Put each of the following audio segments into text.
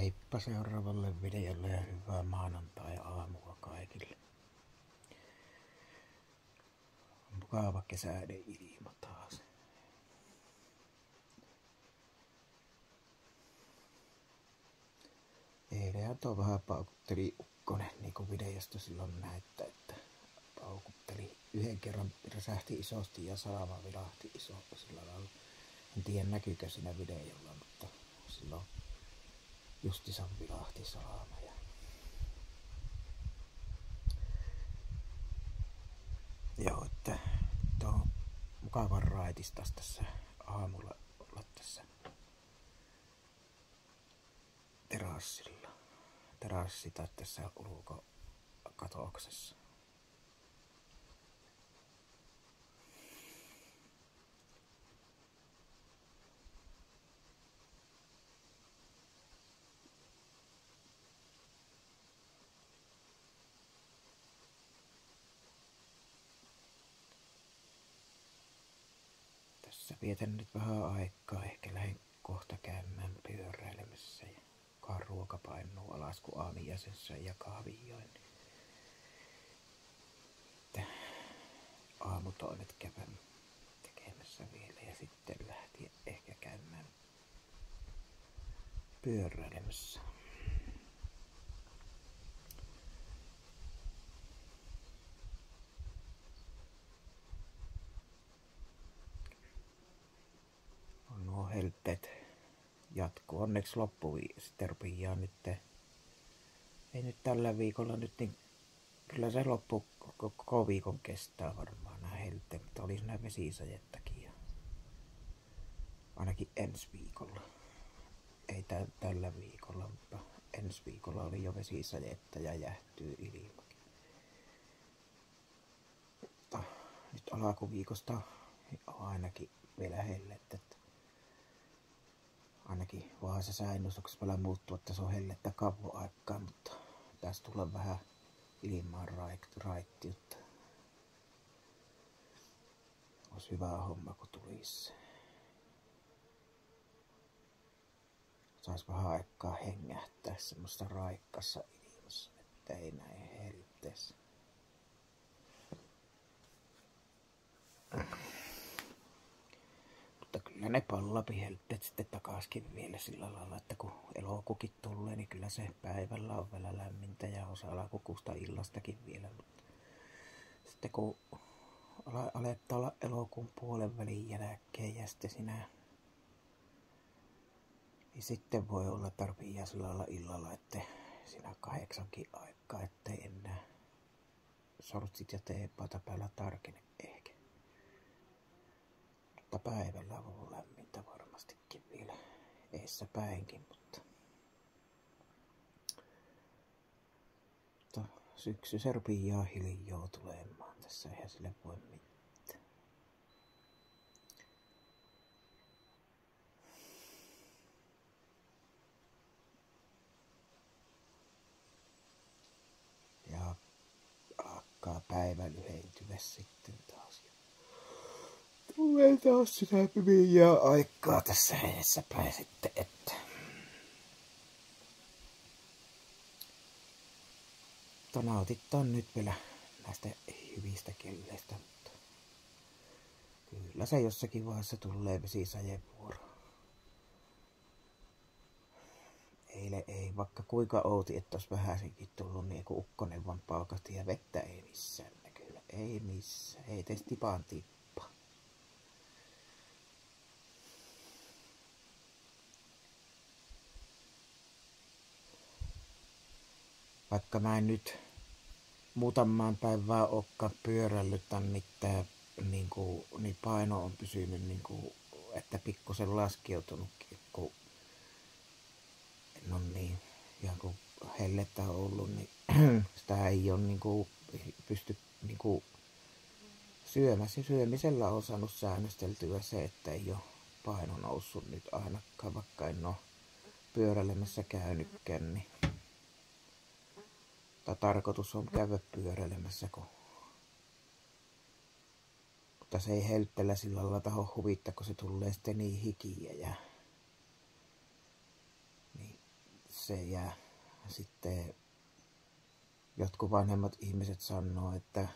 Heippa seuraavalle videolle ja hyvää maanantai-aamua kaikille. Mukava kesäinen ilma taas. Eilen tuo vähän paukutteli ukkonen, niin kuin videosta silloin näyttää, että paukutteli yhden kerran, räsähti isosti ja salama vilahti iso sillä lailla. En tiedä näkyykö siinä videolla, mutta silloin justiinsa vilahti salama. Joo, että tuo on mukavan raitistas tässä aamulla olla tässä terassi tai tässä ulkokatoksessa. Tässä vietän nyt vähän aikaa, ehkä lähden kohta käymään pyöräilemässä ja kukaan ruoka painuu alas, kun aamiaisen söin ja kahvin join. Aamutoimet kävän tekemässä vielä ja sitten lähtien ehkä käymään pyöräilemässä. Nuo helteet jatkuu. Onneksi sitten rupeaa nyt. Ei nyt tällä viikolla nyt, niin kyllä se loppu koko viikon kestää varmaan nämä helteet, mutta oli siinä vesisajettakin ja ainakin ensi viikolla. Ei tällä viikolla, mutta ensi viikolla oli jo vesisajetta ja jäähtyy ilmakin. Mutta nyt alkuviikosta on ainakin vielä hellettä. Ainakin Vaasassa sääennustuksessa vielä muuttuu, että se on hellettä kauan aikaa, mutta pitäisi tulla vähän ilmaan raittiutta. Olisi hyvä homma, kun tulisi. Saisi vähän aikaa hengähtää semmoista raikkassa ilmassa, että ei näin helteessä. Mutta kyllä ne pallapihelteet sitten takaskin vielä sillä lailla, että kun elokuukin tulee, niin kyllä se päivällä on vielä lämmintä ja osa alakukusta illastakin vielä. Mutta sitten kun alettaa olla elokuun puolen välin jälkeen ja sitten sinä, niin sitten voi olla tarvii sillä lailla illalla, että siinä 8:00 aikaa, ettei enää sortsit ja teepaita päällä tarkene ehkä. Mutta päivällä on lämmintä varmastikin vielä eessä päinkin, mutta syksy se rupeaa hiljaa tulemaan tässä, eihän sille voi mitään. Ja alkaa päivä lyhentyä sitten taas. Tulee taas sitä pimeää aikaa tässä edessä päin sitten, että nautitaan nyt vielä näistä hyvistä kelleistä, mutta kyllä se jossakin vaiheessa tulee vesisajeen vuoro. Eilen ei, vaikka kuinka outi, että olisi vähäisenkin tullut niin kuin ukkonen vaan paukasti ja vettä ei missään näkyy. Ei missään, ei teistä tipaan tippa. Vaikka mä en nyt muutamaan päivään olekaan pyörällyt, niin paino on pysynyt, että pikkusen laskeutunutkin, kun en ole niin ihan kuin hellettä ollut, niin sitä ei ole pysty syömisellä on saanut säännösteltyä se, että ei ole paino noussut nyt ainakaan, vaikka en ole pyöräilemässä käynytkään, niin tarkoitus on käydä pyöräilemässä, mutta se ei helttellä sillä lailla taho huvittaa, kun se tulee sitten niin hikiä ja niin rehkasseen ja sitten jotkut vanhemmat ihmiset sanoo, että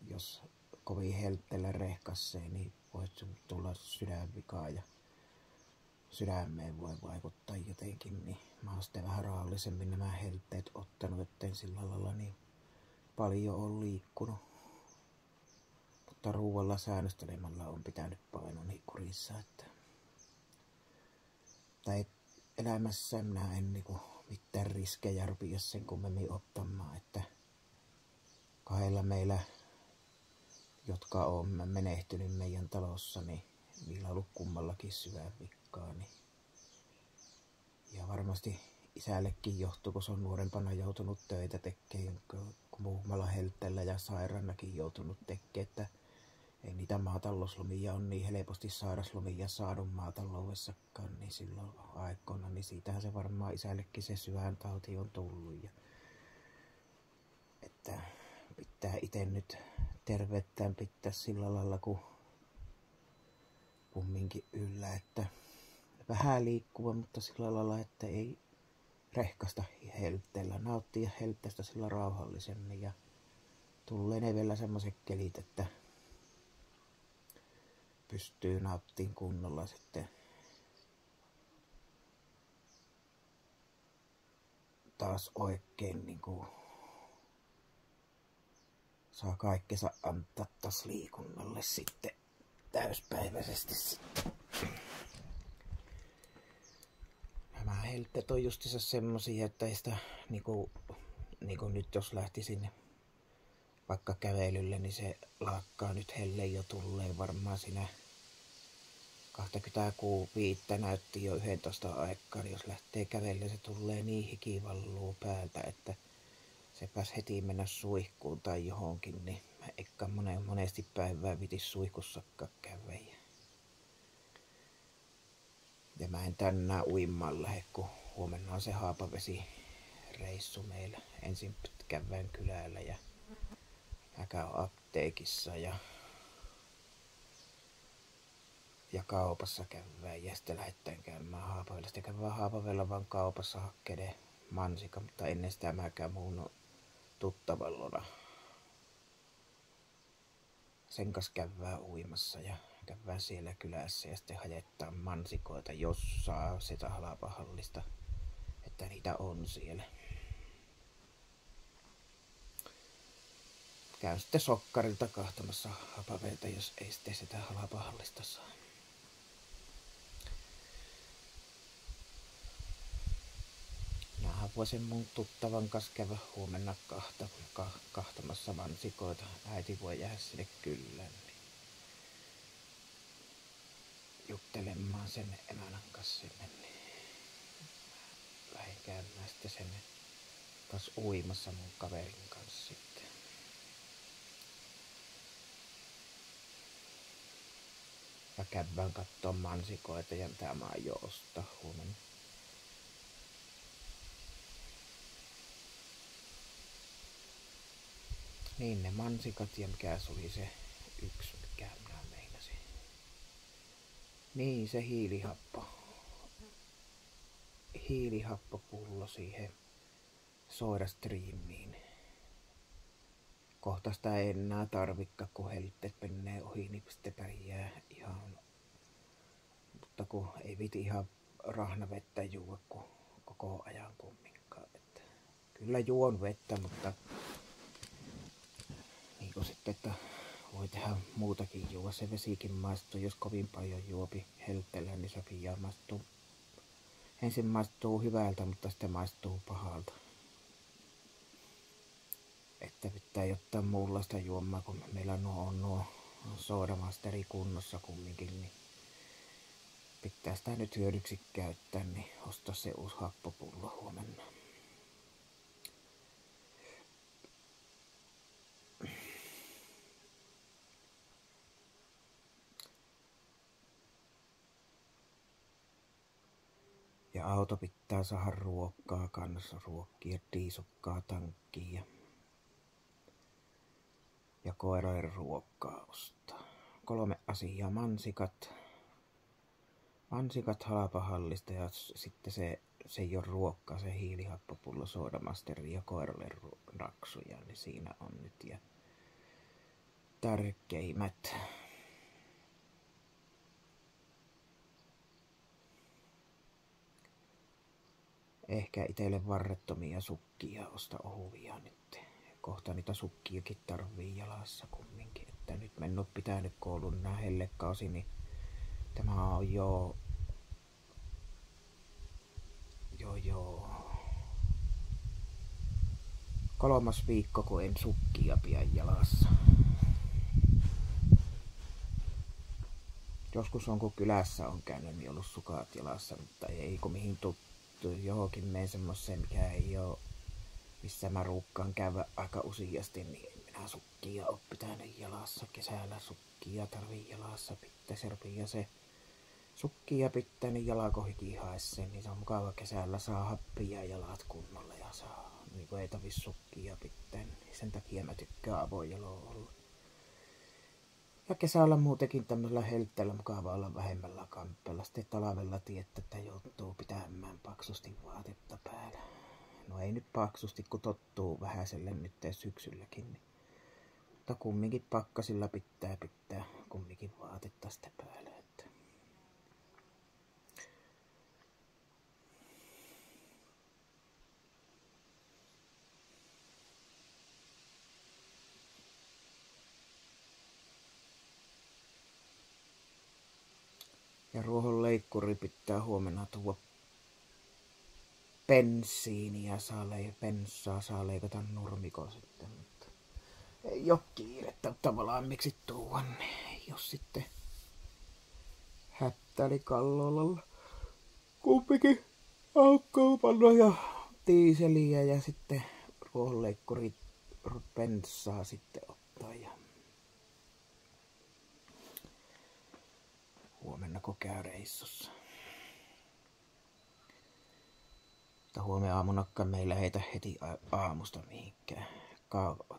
jos kovin heltteellä rehkasseen, niin voi tulla sydänvikaa ja sydämeen voi vaikuttaa jotenkin, niin mä oon sitten vähän rahallisemmin nämä helteet ottanut, etten sillä lailla niin paljon ole liikkunut. Mutta ruualla säännöstelemällä on pitänyt painoni kurissa, että tai elämässä minä en mitään riskejä rupia sen kummemmin ottamaan, että kahdella meillä, jotka on menehtynyt meidän talossa, niin niillä on ollut kummallakin sydänvikkaa. Niin. Ja varmasti isällekin johtuu, kun se on nuorempana joutunut töitä tekemään, muuhmalla helteellä ja sairaanakin joutunut tekemään, että ei niitä maatalouslomia on niin helposti sairaslomia saanut maataloudessakaan, niin silloin aikoina, niin siitähän se varmaan isällekin se sydäntauti on tullut. Ja, että pitää itse nyt terveyttään pitää sillä lailla, kun kumminkin yllä, että vähän liikkuva, mutta sillä lailla, että ei rehkasta helteellä, nauttia helteestä sillä rauhallisemmin ja tulee ne vielä semmoiset kelit, että pystyy nauttimaan kunnolla sitten taas oikein niin kuin saa kaikkensa antaa taas liikunnalle sitten täyspäiväisesti sitten. Nämä helteet on justiinsa semmosia, että ei sitä niinku nyt jos lähtisin vaikka kävelylle, niin se lakkaa nyt helle jo tulleen varmaan siinä 25 näytti jo 11 aikaan, jos lähtee kävelle, se tulee niin hikivalluu päältä, että se pääs heti mennä suihkuun tai johonkin, niin mä eikä monesti päivää vitis suihkussakaan käydä. Ja mä en tänään uimaan lähde, kun huomenna on se Haapavesi-reissu meillä. Ensin käydään kylällä ja mä käyn apteekissa ja kaupassa käydään ja sitten lähdetään käymään Haapavella. Sitten käydään Haapavella vaan kaupassa hakkeiden mansika, mutta ennen sitä mä käyn muun tuttavallona. Sen kanssa käydään uimassa ja käydään siellä kylässä ja sitten hajettaan mansikoita, jos saa sitä halpahallista, että niitä on siellä. Käyn sitten sokkarilta kahtamassa hapaveita, jos ei sitten sitä halpahallista saa. Minähän voisin mun tuttavan kanssa käydä huomenna kahtamassa mansikoita. Äiti voi jäädä sinne kylään. Juttelemaan sen emännän kanssa sinne, niin lähdin käymään sitten sen taas uimassa mun kaverin kanssa sitten. Ja käydään kattoo mansikoita ja mitä mä aion ostaa huomenna. Niin ne mansikat ja mikä se oli se yksi, mikä minä meinasin. Niin se hiilihappopullo siihen SodaStreamiin. Kohta sitä ei enää tarvikka, kun helteet menee ohi, niin sitten pärjää ihan. Mutta kun ei viti ihan rahnavettä juo koko ajan kumminkaan. Että kyllä juon vettä, mutta niin kuin sitten, että voi tehdä muutakin juo. Se vesikin maistuu, jos kovin paljon juopi helteellä, niin se pian maistuu. Ensin maistuu hyvältä, mutta sitten maistuu pahalta. Että pitää jotain muunlaista juomaa, kun meillä on nuo soodamasteri kunnossa kumminkin, niin pitää sitä nyt hyödyksi käyttää, niin ostaa se uusi happopullo huomenna. Ja auto pitää saada ruokkaa kanssa, ruokkia, diisukkaa tankkiin ja koiraille ruokkaa ostaa. 3 asiaa: mansikat, mansikat halpahallista ja sitten se ei ole ruokkaa, se hiilihappopullo, soodamasteri ja koiralle raksuja, niin siinä on nyt ja tärkeimmät. Ehkä itselle varrettomia sukkia osta ohuvia nyt. Kohta niitä sukkiakin tarvii jalassa kumminkin. Että nyt mä en oo pitänyt koulun nää hellekausi, niin tämä on jo 3. viikko, kun en sukkia pian jalassa. Joskus on kun kylässä on käynyt, niin ollut sukat jalassa, mutta ei kun mihin tuttu. Johonkin menen semmoiseen, mikä ei oo, missä mä ruukkaan käydä aika useasti, niin en minä sukkia oo pitänyt jalassa. Kesällä sukkia tarvii jalassa pitää serpiä ja se sukkia pitää niin jalkohiki haesseen, niin se on mukava kesällä saa happia jalat kunnolla ja saa, niin kuin ei tarvi sukkia pitää, niin sen takia mä tykkään avojaloa olla. Ja kesällä muutenkin tämmöisellä heltteellä mukava olla vähemmällä kamppeella. Sitten talvella tietää, että joutuu pitämään paksusti vaatetta päällä. No ei nyt paksusti, kun tottuu vähäiselle nyt syksylläkin. Niin. Mutta kumminkin pakkasilla pitää kumminkin vaatetta sitä päällä. Että. Ja ruohonleikkuri pitää huomenna tuoda bensiiniä, bensaa saa leikata nurmiko sitten, mutta ei oo kiirettä tavallaan miksi tuoda, niin jos sitten hättäli Kallolalla kumpikin aukkoupalla ja tiiseliä ja sitten ruohonleikkuri bensaa sitten ottaa ja huomenna kun käy reissussa. Mutta huomenna aamunakaan meillä heitä heti aamusta mihinkään.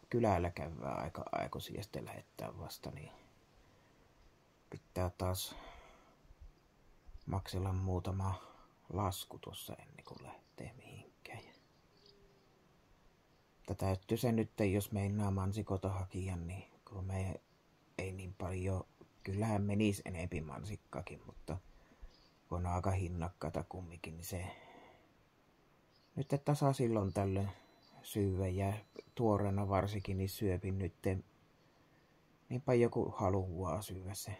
Kylällä käydään aika aikuisia ja sitten lähettää vasta, niin pitää taas maksella muutama lasku tuossa ennen kuin lähtee mihinkään. Mutta täytyy se nyt, jos meinaa mansikota hakia, niin kun me ei niin paljon, kyllähän menisi enempi mansikkaakin, mutta kun on aika hinnakkaita kumminkin, niin se nyt että saa silloin tällöin syödä ja tuoreena varsinkin niin syöpin nyt niinpä joku haluaa syödä se.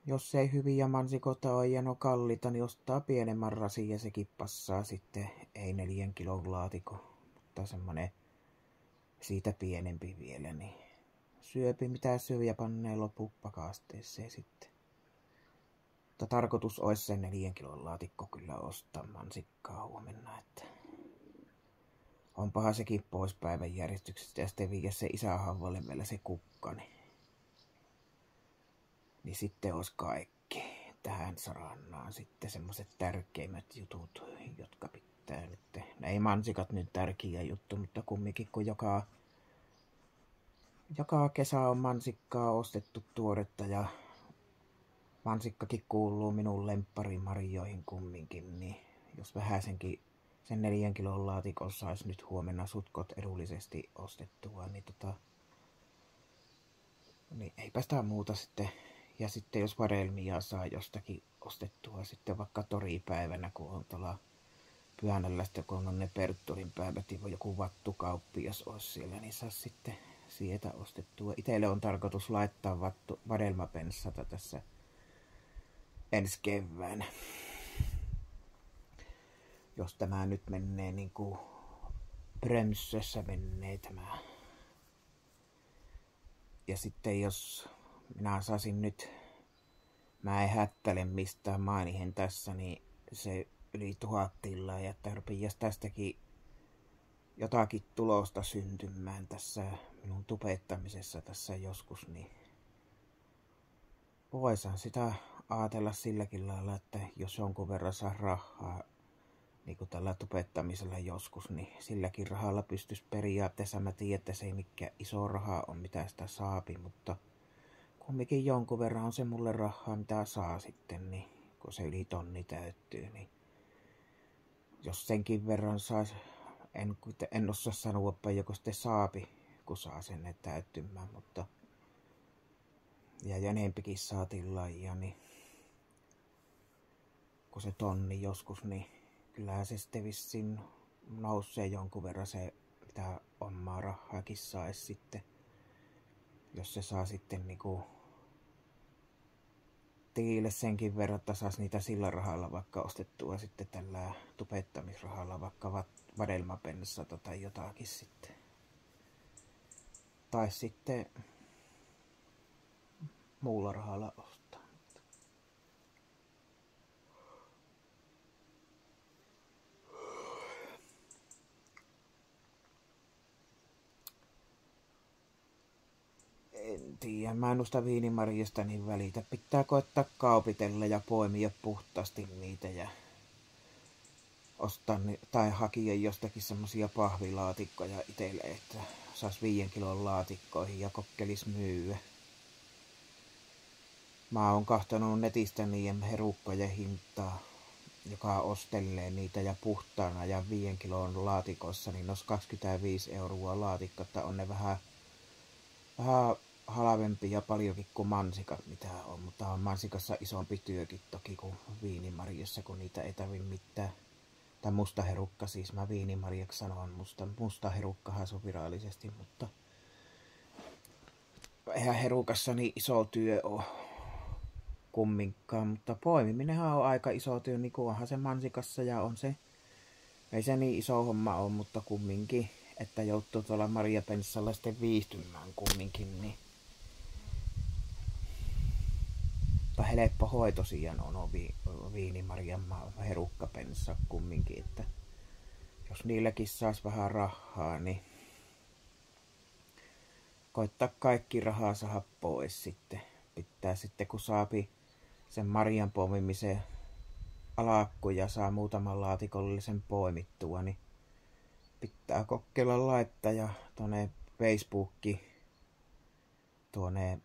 Jos ei hyviä mansikoita ole ja no kalliita, niin ostaa pienemmän rasin ja sekin passaa sitten, ei 4 kilon laatikko, mutta semmonen siitä pienempi vielä, niin syöpi mitä syö ja pannee loput pakasteeseen sitten. Mutta tarkoitus olisi sen 4 kilon laatikko kyllä ostaa mansikkaa huomenna, että onpahan sekin pois päivän järjestyksestä ja sitten viiä se isähauvalle vielä se kukka, niin sitten olisi kaikki tähän sarannaan sitten semmoiset tärkeimmät jutut, jotka pitää nyt. No ei mansikat nyt tärkeä juttu, mutta kumminkin kun joka kesä on mansikkaa ostettu tuoretta ja mansikkakin kuuluu minun lempparimarjoihin kumminkin, niin jos vähäsenkin sen 4 kilon laatikon saisi nyt huomenna sutkot edullisesti ostettua, niin eipä sitä muuta sitten. Ja sitten jos vadelmia saa jostakin ostettua sitten vaikka toripäivänä, kun on tuolla Pyhänälästä, kun on ne Pertturin päivät, niin joku vattukauppias olisi siellä, niin saa sitten sieltä ostettua. Itselle on tarkoitus laittaa vadelmapenssata tässä ensi keväänä. Jos tämä nyt menee niin kuin Bremsössä menee tämä. Ja sitten jos minä saisin nyt, mä en hättäle mistään mainihen tässä, niin se yli 1000 tilaa ja että rupias tästäkin jotakin tulosta syntymään tässä minun tubettamisessa tässä joskus, niin voisin sitä ajatella silläkin lailla, että jos jonkun verran saa rahaa, niin kuin tällä tubettamisella joskus, niin silläkin rahalla pystyisi periaatteessa, mä tiedän, että se ei mikään iso raha on, mitä sitä saapi, mutta kumminkin jonkun verran on se mulle rahaa, mitä saa sitten, niin kun se yli tonni täyttyy, niin jos senkin verran saisi, en osaa sanoa, joko sitten saapi, kun saa sen täyttymään, mutta ja enempikin saatiin lajia, niin kun se tonni joskus, niin kyllähän se sitten vissiin nousee jonkun verran se, mitä omaa rahaakin saisi sitten, jos se saa sitten niinku tilille senkin verran, että saisi niitä sillä rahalla vaikka ostettua sitten tällä tubettamisrahalla vaikka vadelmapensata tai jotakin sitten. Tai sitten muulla rahalla ostaa. En tiedä, mä en noista viinimarjasta niin välitä. Pitää koettaa kaupitella ja poimia puhtaasti niitä ja ostaa tai hakia jostakin semmosia pahvilaatikkoja itselle, että saisi 5 kilon laatikkoihin ja kokkelis myyä. Mä oon kahtonut netistä niiden herukkojen hintaa, joka ostelee niitä ja puhtaana ja 5 kilon laatikossa, niin olisi 25 € laatikko, että on ne vähän halvempia paljonkin kuin mansikat mitä on, mutta on mansikassa isompi työkin toki kuin viinimarjassa, kun niitä ei tarvi mitään. Tai musta herukka siis, mä viinimarjaksi sanon, musta herukkahan se on virallisesti, mutta eihän herukassa niin iso työ ole kumminkaan, mutta poimiminenhan on aika iso työ, niin kuin onhan se mansikassa ja on se, ei se niin iso homma ole, mutta kumminkin, että joutuu tuolla marjapenssalla sitten viihtymään kumminkin, niin mutta helppo hoito siihen on viinimarjan herukkapenssa kumminkin, että jos niilläkin saisi vähän rahaa, niin koittaa kaikki rahaa saada pois sitten. Pitää sitten kun saapi sen marjan poimimisen alakku ja saa muutaman laatikollisen poimittua, niin pitää kokeilla laittaa ja tuonne Facebookiin tuonne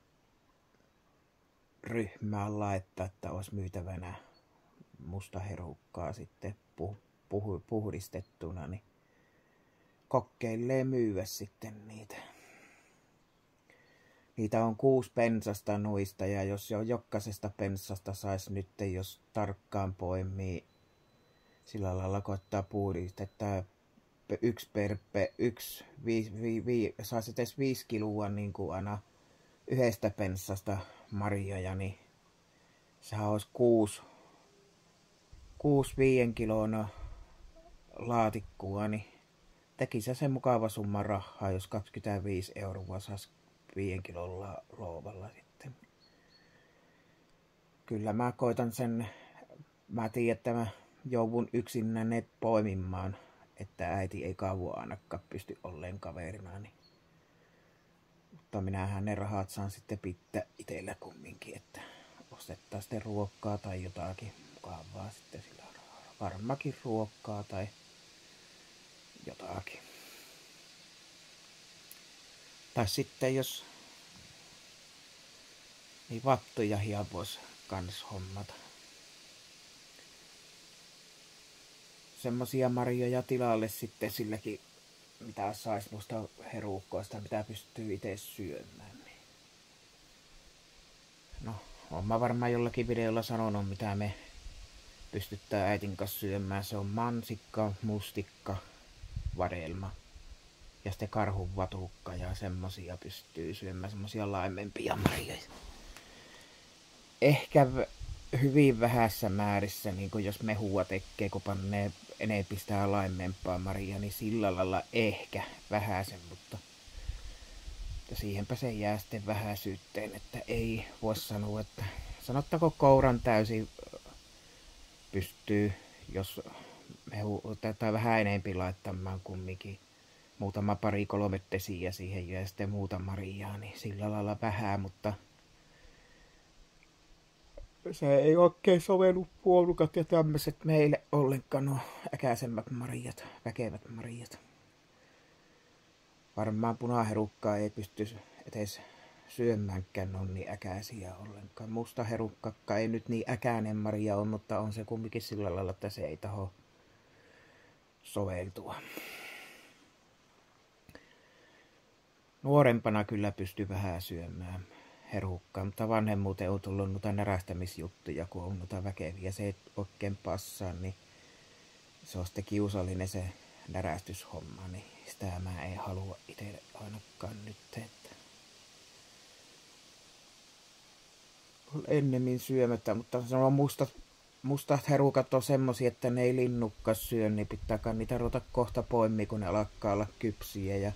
ryhmään laittaa, että olisi myytävänä musta herukkaa sitten puhdistettuna, niin kokeilee myyä sitten niitä. Niitä on 6 pensasta nuista ja jos jo jokaisesta pensasta saisi nyt, jos tarkkaan poimii sillä lailla koittaa puhdistettaa saisi edes 5 kiloa niin kuin aina yhdestä pensasta marjoja, niin sehän olisi 6 5 kilona laatikkoa, niin tekisi se mukava summa rahaa, jos 25 € saisi 5 kilon loovalla sitten. Kyllä mä koitan sen, mä tiedän, että mä joudun yksinä ne poimimaan, että äiti ei kauan ainakaan pysty olleen kaverina, niin mutta minähän ne rahat saan sitten pitää itsellä kumminkin, että ostettaa sitten ruokkaa tai jotakin mukavaa sitten sillä rahalla. Varmakin ruokkaa tai jotakin. Tai sitten jos niin vattuja voisi kans hommata. Semmosia marjoja tilalle sitten silläkin, mitä sais noista herukkoista, mitä pystyy itse syömään. No, oon mä varmaan jollakin videolla sanonut, mitä me pystytään äitin kanssa syömään. Se on mansikka, mustikka, vadelma ja sitten karhun vatukka ja semmosia pystyy syömään, semmosia laimempia marjoja. Ehkä hyvin vähässä määrissä, niin kuin jos mehua tekee, kun pannee enempi sitä laimempaa marjaa, niin sillä lailla ehkä vähäsen, mutta siihenpä se jää sitten vähäisyyteen, että ei voi sanoa, että sanottako kouran täysin pystyy, jos mehu tai vähän enempi laittamaan kumminkin muutama 2-3 desiä siihen ja sitten muuta marjaa, niin sillä lailla vähän, mutta se ei oikein sovellu puolukat ja tämmöiset meille ollenkaan nuo äkäisemmät marjat, väkevät marjat. Varmaan punaherukkaa ei pysty edes syömäänkään on niin äkäisiä ollenkaan. Musta herukkakka ei nyt niin äkäinen marja on, mutta on se kumminkin sillä lailla, että se ei taho soveltua. Nuorempana kyllä pystyi vähän syömään herukkaa, mutta vanhemmuuteen on tullut noita närästämisjuttuja, kun on noita väkeviä. Se ei oikein passaa, niin se on sitten kiusallinen se närästyshomma, niin sitä mä en halua itse ainakaan nyt. Että on ennemmin syömättä, mutta sanoo mustat herukat on semmosia, että ne ei linnukkas syö, niin pitääkään niitä ruveta kohta poimia, kun ne alkaa olla kypsiä ja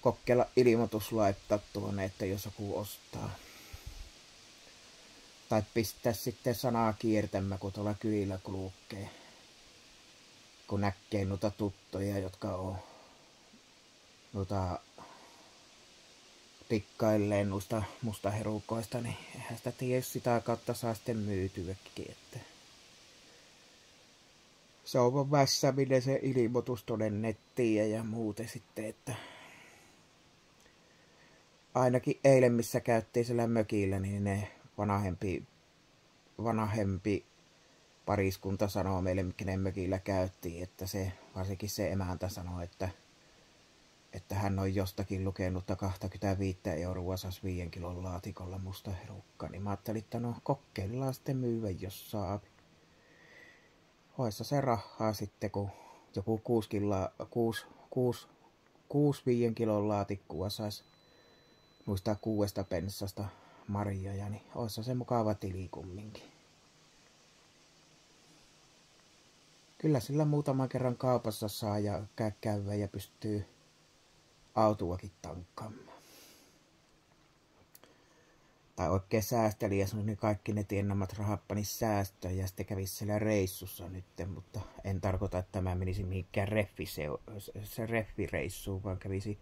kokeilla ilmoitus laittaa tuonne, että jos joku ostaa. Tai pistää sitten sanaa kiertämään, kun tuolla kylillä kulkee. Kun näkee noita tuttuja, jotka on noita tikkailleen noista mustaherukoista, niin eihän sitä tiedä, sitä kautta saa sitten myytyäkin. Että se on vaan vässäminen se ilmoitus tuonne nettiin ja muuten sitten, että ainakin eilen, missä käyttiin siellä mökillä, niin ne vanhempi pariskunta sanoo meille, mikä ne mökillä käyttiin, että se, varsinkin se emäntä sanoi, että hän on jostakin lukenut 25 € saisi 5 kilon laatikolla musta herukka. Niin mä ajattelin, että no kokeillaan sitten myyä, jos saa. Hoissa se rahaa sitten, kun joku 6 5 kilon laatikkua saisi muistaa 6 penssasta marjoja, niin olisi se mukava tili kumminkin. Kyllä sillä muutaman kerran kaupassa saa ja käydä ja pystyy autoakin tankkaamaan. Tai oikein säästelijä, niin kaikki ne tiennamat rahat panis säästöön ja sitten kävisi siellä reissussa nyt, mutta en tarkoita, että mä menisin mihinkään reffireissuun, vaan kävisi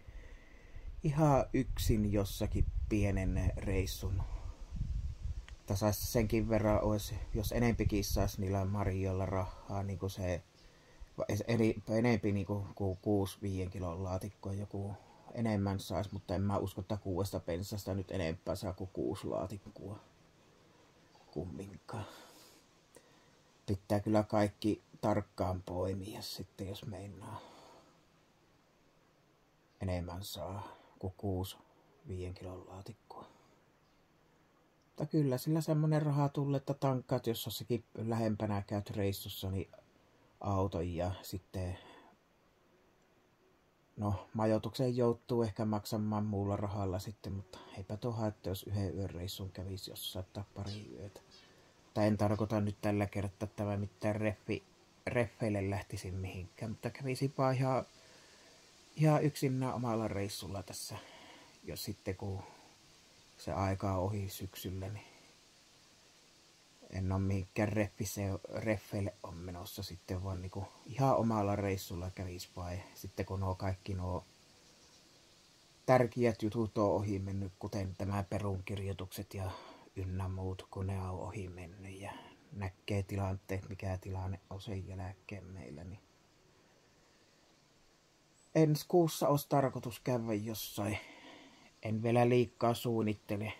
ihan yksin jossakin pienen reissun. Että saisi senkin verran, olisi, jos enempikin saisi niillä marjoilla rahaa, niin kuin se, enempi niin kuin 6-5 kilon laatikkoa joku enemmän saisi, mutta en mä usko, että 6 pensasta nyt enempää saa kuin 6 laatikkoa kumminkaan. Pitää kyllä kaikki tarkkaan poimia sitten, jos meinaa enemmän saa kuin 6-5 kilon laatikkoa. Mutta kyllä sillä semmonen raha tulee, että tankkaat, jos jossakin lähempänä käyt reissussa, niin auton ja sitten no majoitukseen joutuu ehkä maksamaan muulla rahalla sitten, mutta eipä tuo haittaa, jos yhden yön reissun kävisi jossain tai pari yötä. Tai en tarkoita nyt tällä kertaa, että mä mitään reffeille lähtisin mihinkään, mutta kävisin vaan ihan yksinään omalla reissulla tässä, jos sitten kun se aika on ohi syksyllä, niin en ole mihinkään reffeille on menossa sitten, vaan niinku ihan omalla reissulla kävis vai sitten kun kaikki nuo tärkeät jutut on ohi mennyt, kuten tämä perunkirjoitukset ja ynnä muut, kun ne on ohi mennyt ja näkee tilanteet, mikä tilanne on sen jälkeen meillä, niin ensi kuussa olisi tarkoitus käydä jossain. En vielä liikaa suunnittele,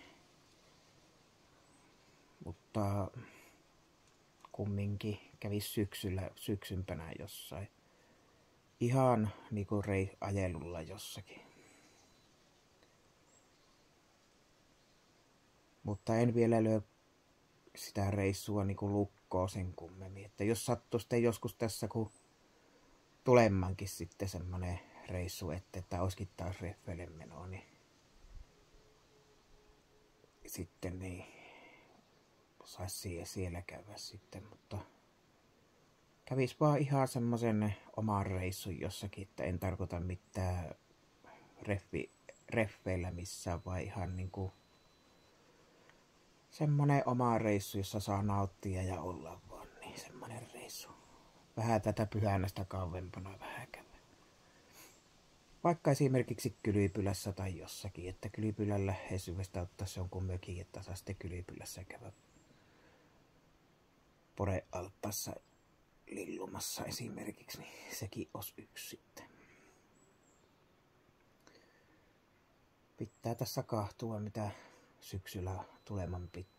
mutta kumminkin kävisi syksympänä jossain. Ihan niinku ajelulla jossakin. Mutta en vielä lyö sitä reissua niinku lukkoon sen kummemmin. Että jos sattuu sitten joskus tässä, kun tulemankin sitten semmonen reissu, että olisikin taas reffeille menoa, niin sitten niin saisi siellä käydä sitten, mutta kävis vaan ihan semmoisen oman reissun jossakin, että en tarkoita mitään reffeillä missään, vaan ihan niinku semmonen oma reissu, jossa saa nauttia ja olla vaan, niin semmonen reissu. Vähän tätä Pyhänästä kauempana vähän käydä. Vaikka esimerkiksi Kylipylässä tai jossakin, että Kylipylän läheisyydestä ottaisi jonkun mökin, että saa sitten Kylipylässä käydä Porealtaassa lillumassa esimerkiksi, niin sekin olisi yksi sitten. pitää tässä kahtua, mitä syksyllä tuleman pitää.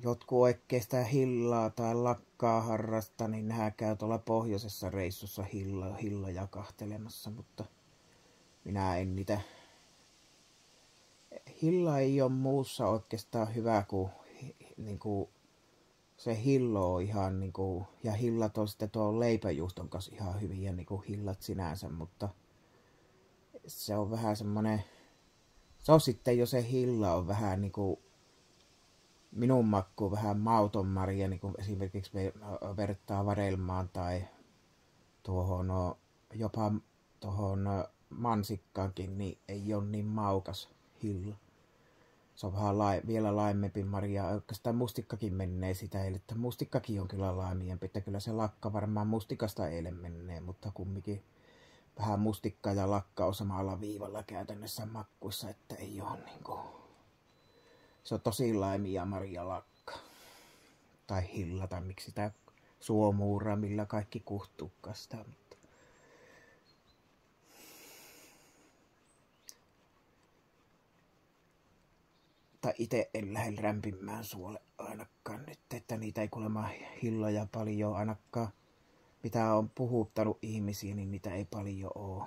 Jotkut oikein sitä hillaa tai lakkaa harrasta, niin nehän käy tuolla pohjoisessa reissussa hilloja kahtelemassa, mutta minä en niitä. Hilla ei ole muussa oikeastaan hyvä kuin niinku, se hillo on ihan niinku, ja hillat on sitten tuon leipäjuuston kanssa ihan hyviä niinku hillat sinänsä, mutta se on vähän semmonen, se on sitten jo se hilla on vähän niinku minun makkuun vähän mauton marja, niin kuin esimerkiksi vertaa vadelmaan tai tuohon jopa tuohon mansikkaankin, niin ei ole niin maukas hilla. Se on vähän vielä laimempi marja. Oikeastaan mustikkakin menee sitä, että mustikkakin on kyllä laimiempi, että kyllä se lakka varmaan mustikasta eilen menee, mutta kumminkin vähän mustikka ja lakka on samalla viivalla käytännössä makkuissa, että ei ole niinku. Se on tosi laimia marjalakka. Tai hilla, tai miksi sitä suomuura, millä kaikki kuhtuukaan sitä. Mutta tai itse en lähde rämpimään suolle ainakaan nyt, että niitä ei kuulemma hilloja paljon ainakaan. Mitä on puhuttanut ihmisiä, niin niitä ei paljon ole.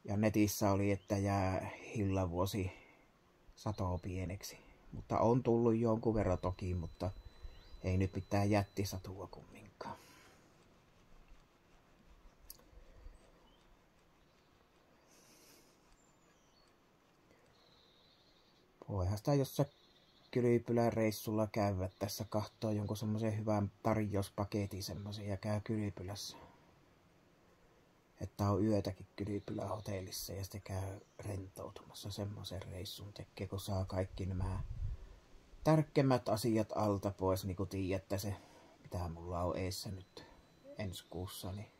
Ja netissä oli, että jää hillavuosi satoa pieneksi. Mutta on tullut jonkun verran toki, mutta ei nyt mitään jättisatua kumminkaan. Voihan sitä jossain Kylipylän reissulla käydä tässä kahtoo jonkun semmoisen hyvän tarjouspaketin semmoisen ja käy Kylipylässä. Että on yötäkin Kylipylän hotellissa ja sitten käy rentoutumassa semmoisen reissun tekee, kun saa kaikki nämä tärkeimmät asiat alta pois, niin kuin tiedätte se, mitä mulla on eessä nyt ensi kuussa, niin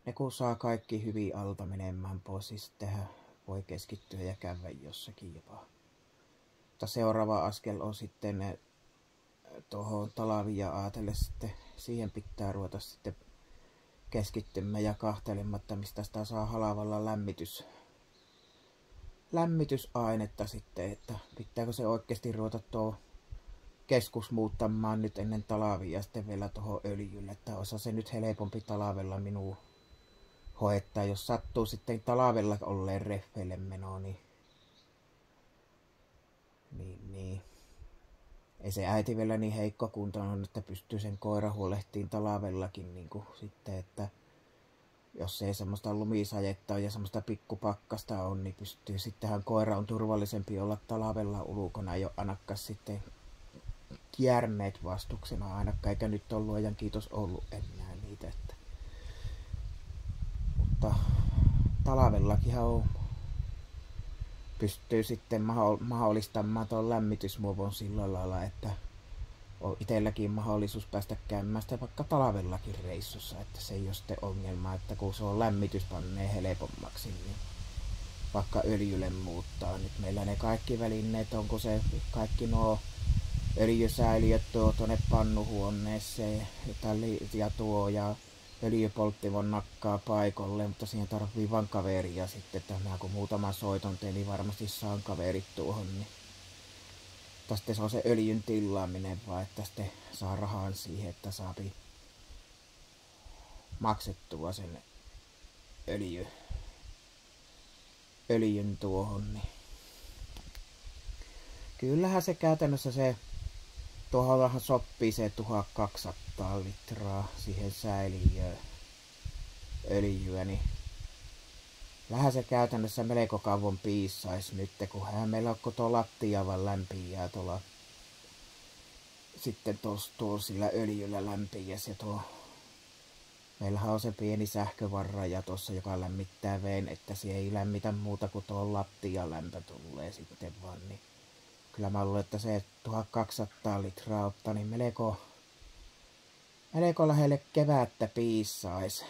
ne kun saa kaikki hyvin alta menemään pois, niin sittenhän voi keskittyä ja käydä jossakin jopa. Mutta seuraava askel on sitten tuohon Talavia ajatellen sitten, siihen pitää ruveta sitten keskittymään ja kahtelematta, mistä sitä saa halavalla lämmitysainetta sitten, että pitääkö se oikeasti ruveta tuo keskus muuttamaan nyt ennen Talavia ja sitten vielä tuohon öljylle, että osa se nyt helpompi talvella minun hoitaa, jos sattuu sitten talvella olleen reffeille menoa, niin ei se äiti vielä niin heikko kunto on, että pystyy sen koira huolehtiin talvellakin niin kuin sitten, että jos ei semmoista lumisajetta ja semmoista pikkupakkasta on, niin pystyy sittenhän koira on turvallisempi olla talvella ulkona jo ainakaan sitten käärmeet vastuksena ainakaan, eikä nyt ole luojan kiitos ollut enää niitä, että. Mutta talvellakinhan on pystyy sitten mahdollistamaan tuon lämmitysmuovon sillä lailla, että on itselläkin mahdollisuus päästä käymään sitä vaikka talvellakin reissussa, että se ei ole sitten ongelma, että kun se on lämmitys pannee helpommaksi, niin vaikka öljylle muuttaa. Nyt meillä ne kaikki välineet, onko se kaikki nuo öljysäiliöt tuo tuonne pannuhuoneeseen ja öljypolttimon nakkaa paikalle, mutta siihen tarvii vaan kaveria sitten, että kun muutaman soiton tein, niin varmasti saan kaverit tuohon. Niin. Tästä se on se öljyn tilaaminen, vaan että sitten saa rahan siihen, että saa maksettua sen öljyn tuohon. Niin. Kyllähän se käytännössä se tuohon sopii se 1200 litraa siihen säiliöön öljyä, niin vähän se käytännössä melko kauan piissaisi nyt, kun meillä on tuo lattia vaan lämpiää tuolla sitten tuo sillä öljyllä lämpiää ja tuo meillähän on se pieni sähkövarraja tuossa, joka lämmittää veen, että se ei lämmitä muuta kuin tuo lattia lämpö tulee sitten vaan, niin kyllä mä luulen, että se 1200 litraa ottaa, niin melko lähelle kevättä piissais.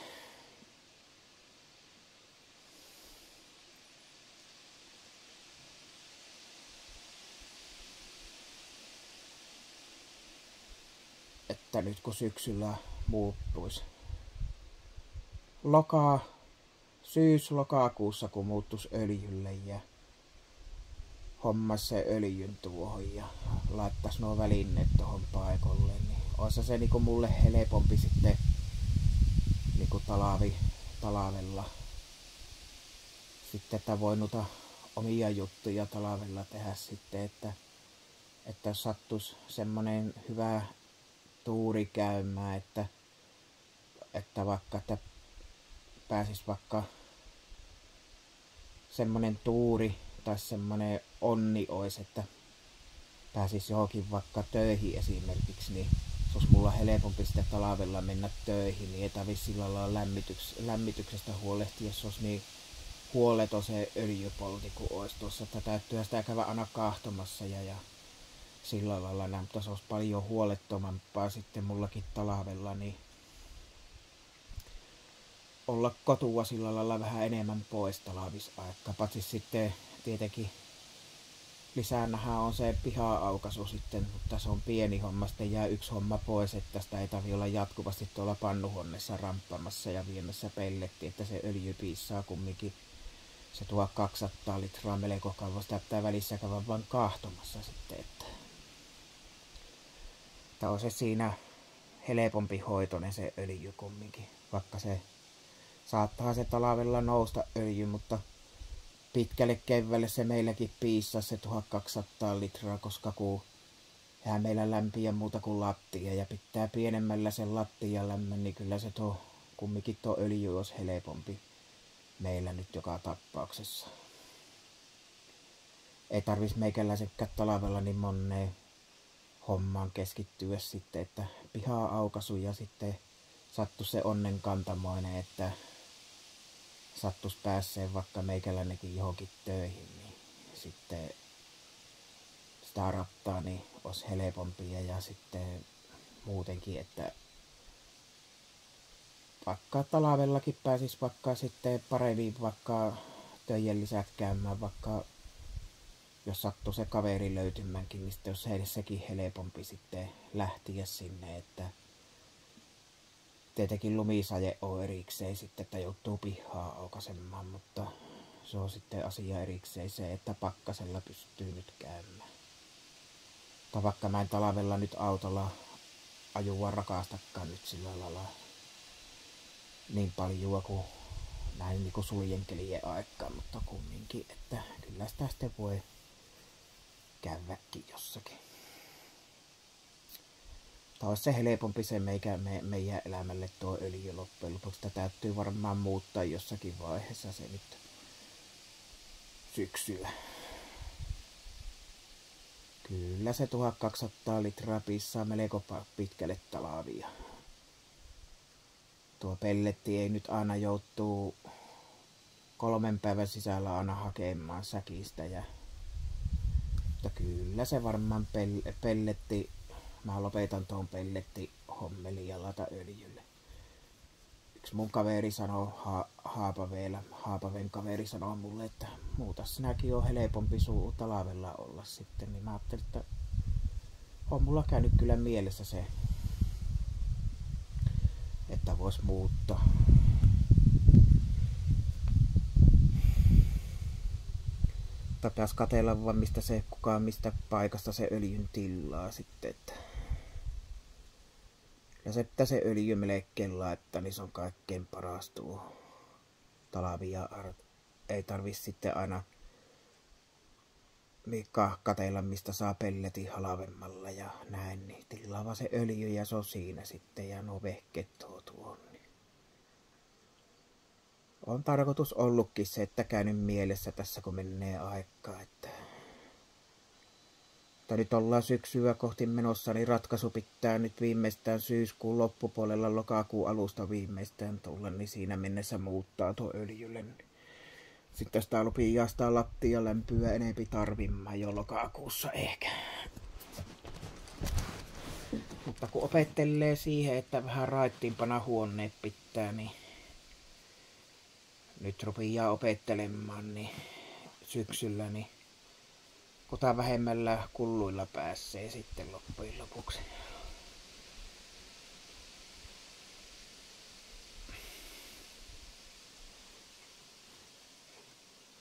että nyt kun syksyllä muuttuisi syys-lokakuussa, kun muuttuisi öljylle ja hommas se öljyn tuohon ja laittaisi nuo välineet tuohon paikalle, niin olisi se niinku mulle helpompi sitten niinku talvella. Sitten, että voi noita omia juttuja talvella tehdä sitten, että jos sattuisi semmonen hyvä tuuri käymään, että vaikka että pääsis vaikka semmonen tuuri tai semmonen onni olisi, että pääsis johonkin vaikka töihin esimerkiksi, niin se olisi mulla helpompi sitten talvella mennä töihin, niin ei tarvitse sillä lailla lämmityksestä huolehtia, jos olisi niin huoleton se öljypolti, kun olisi tuossa, että täytyy sitä käydä aina kahtomassa ja sillä lailla näin, mutta se olisi paljon huolettomampaa sitten mullakin talvella, niin olla kotua sillä lailla vähän enemmän pois talvisaikaa, paitsi sitten tietenkin lisänähän on se piha-aukaisu sitten, mutta se on pieni homma, sitten jää yksi homma pois, että sitä ei tarvitse olla jatkuvasti tuolla pannuhuoneessa ramppaamassa ja viemässä pelletti, että se öljy piissaa kumminkin se 1200 litraa melko kauan, sitä pitää välissä käydä vain kahtomassa sitten, että on se siinä helpompi hoitoinen se öljy kumminkin, vaikka se saattaa se talvella nousta öljy, mutta pitkälle keväälle se meilläkin piissaa se 1200 litraa, koska kun eihän meillä lämpiä muuta kuin lattia ja pitää pienemmällä sen lattia lämmön, niin kyllä se kumminkin tuo öljy olisi helpompi meillä nyt joka tapauksessa. Ei tarvitsisi meikäläisenkään talvella niin moneen hommaan keskittyä sitten, että pihaa aukaisu ja sitten sattu se onnenkantamoinen, että sattuisi pääsee vaikka meikäläinenkin johonkin töihin, niin sitten sitä rattaa niin olisi helpompi ja sitten muutenkin, että vaikka talvellakin pääsisi vaikka sitten paremmin vaikka töjen lisät käymään, vaikka jos sattuu se kaveri löytymänkin, niin sitten olisi heille sekin helpompi sitten lähteä sinne, että tietenkin lumisaje on erikseen sitten, että joutuu pihaa aukaisemaan, mutta se on sitten asia erikseen se, että pakkasella pystyy nyt käymään. Tai vaikka mä en talvella nyt autolla ajua rakastakaan nyt sillä lailla niin paljon kuin näin niin kuin suljenkelien aikaan, mutta kumminkin, että kyllä sitä sitten voi käydäkin jossakin. Tai olisi se helpompi se meidän elämälle tuo öljy loppujen lopuksi. Sitä täytyy varmaan muuttaa jossakin vaiheessa se nyt syksyllä. Kyllä se 1200 litraa piissaa melko pitkälle talvia. Tuo pelletti ei nyt aina joutuu 3 päivän sisällä aina hakemaan säkistä. Mutta kyllä se varmaan pelletti. Mä lopetan tuon pellettihommelin ja laita öljylle. Yksi mun kaveri sanoi Haapaven kaveri sanoi mulle, että muuta sinäkin on helpompi suu talvella olla sitten. Niin mä ajattelin, että on mulla käynyt kyllä mielessä se, että vois muuttaa. Pitäisi katsella vaan mistä paikasta se öljyn tilaa sitten, että ja se pitää se öljy melkein laittaa, niin se on kaikkein paras tuo talvi ja ei tarvi sitten aina katsella mistä saa pelletin halvemmalla ja näin, niin tilaa vaan se öljy ja se on siinä sitten ja nuo vehkeet tuon. On tarkoitus ollutkin se, että käynyt mielessä tässä kun menee aikaa, että nyt ollaan syksyä kohti menossa, niin ratkaisu pitää nyt viimeistään syyskuun loppupuolella lokakuun alusta viimeistään tulla, niin siinä mennessä muuttaa tuo öljylle. Sitten sitä rupeaa sitä lattialämpöä enempi tarvimmaan jo lokakuussa ehkä. Mutta kun opettelee siihen, että vähän raittiimpana huoneet pitää, niin nyt rupeaa opettelemaan niin syksyllä, niin kuta vähemmällä kulluilla pääsee sitten loppujen lopuksi.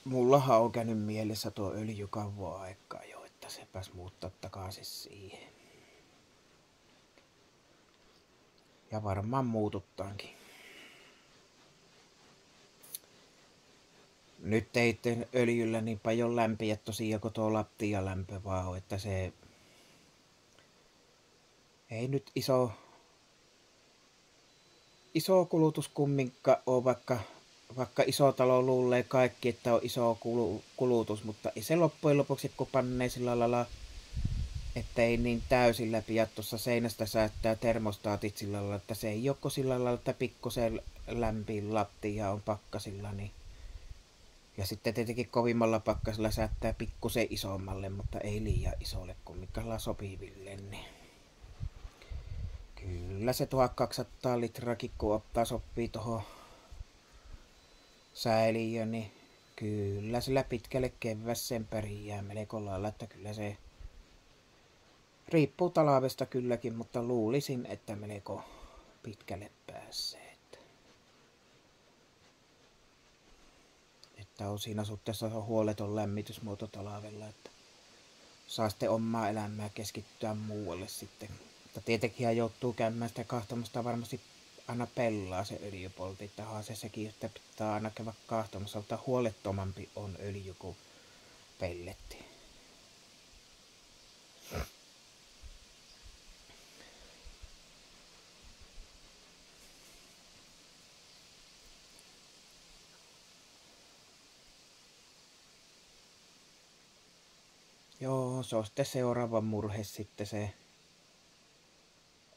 mullahan on käynyt mielessä tuo öljy kauan aikaa jo, että sepäs muuttaa takaisin siihen. Ja varmaan muututtaankin. Nyt ei öljyllä niin paljon lämpiä tosiaan kuin tuo lattialämpö vaan on, että se ei nyt iso kulutus kumminkaan ole, vaikka iso talo luulee kaikki, että on iso kulutus, mutta ei se loppujen lopuksi, kun pannee sillä lailla, että ei niin täysin läpi ja tuossa seinästä säättää termostaatit sillä lailla, että se ei ole sillä lailla, että pikkusen lämpiin lattia on pakkasilla, niin ja sitten tietenkin kovimmalla pakkasilla säättää pikkusen isommalle, mutta ei liian isolle kumminkaan sopiville, niin kyllä se 1200 litraakin, kun ottaa sopii tuohon säiliöön, niin kyllä sillä pitkälle kevääseen pärjää melko lailla, että kyllä se riippuu talvesta kylläkin, mutta luulisin, että melko pitkälle pääsee. Että on siinä suhteessa huoleton lämmitysmuoto talvella, että saa sitten omaa elämää keskittyä muualle sitten. Mutta tietenkin joutuu käymään sitä kahtamasta varmasti aina pelaa se öljypoltti, että sekin, että pitää aina käydä kahtamassa, mutta huolettomampi on öljy kuin pelletti. Joo, se on sitten seuraava murhe sitten se.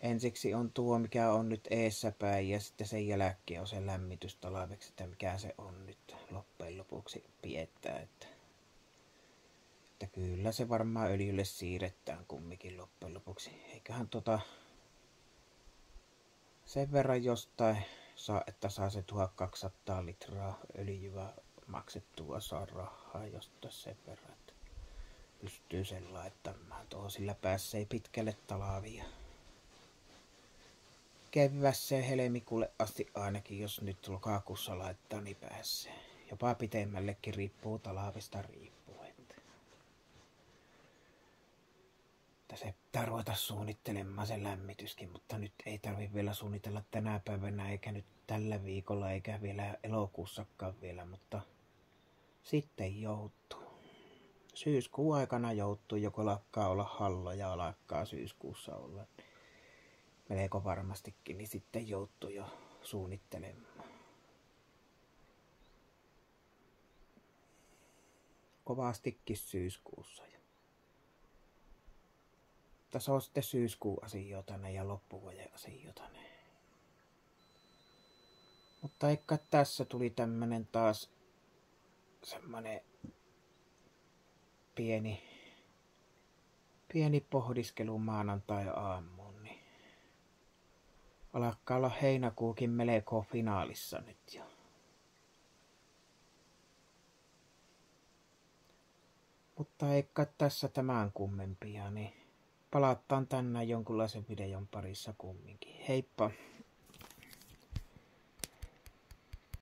Ensiksi on tuo, mikä on nyt eessäpäin, ja sitten sen jälkeen on se lämmitys talveksi, että mikä se on nyt loppujen lopuksi piettää. Että kyllä se varmaan öljylle siirretään kumminkin loppujen lopuksi. Eiköhän sen verran jostain saa, että saa se 1200 litraa öljyä maksettua, saa rahaa jostain sen verran, että pystyy sen laittamaan tuohon, sillä pääsee pitkälle talvia. Kevääseen helmikuulle asti ainakin, jos nyt lokakuussa laittaa, niin pääsee. Jopa pitemmällekin, riippuu talvesta riippuen. Että se pitää ruveta suunnittelemaan se lämmityskin, mutta nyt ei tarvitse vielä suunnitella tänä päivänä, eikä nyt tällä viikolla, eikä vielä elokuussakaan vielä, mutta sitten joutuu. Syyskuun aikana joutuu, joko alkaa olla halloja, alkaa syyskuussa olla. Melko varmastikin, niin sitten joutuu jo suunnittelemaan. Kovastikin syyskuussa. Tässä on sitten syyskuun asioita ja loppuvuoden asioita. Mutta eikä tässä tuli tämmönen taas semmonen pieni pohdiskelu maanantai-aamuun. Niin alkaa olla heinäkuukin melko finaalissa nyt jo. Mutta eikä tässä tämän kummempia, niin palataan tänään jonkunlaisen videon parissa kumminkin. Heippa!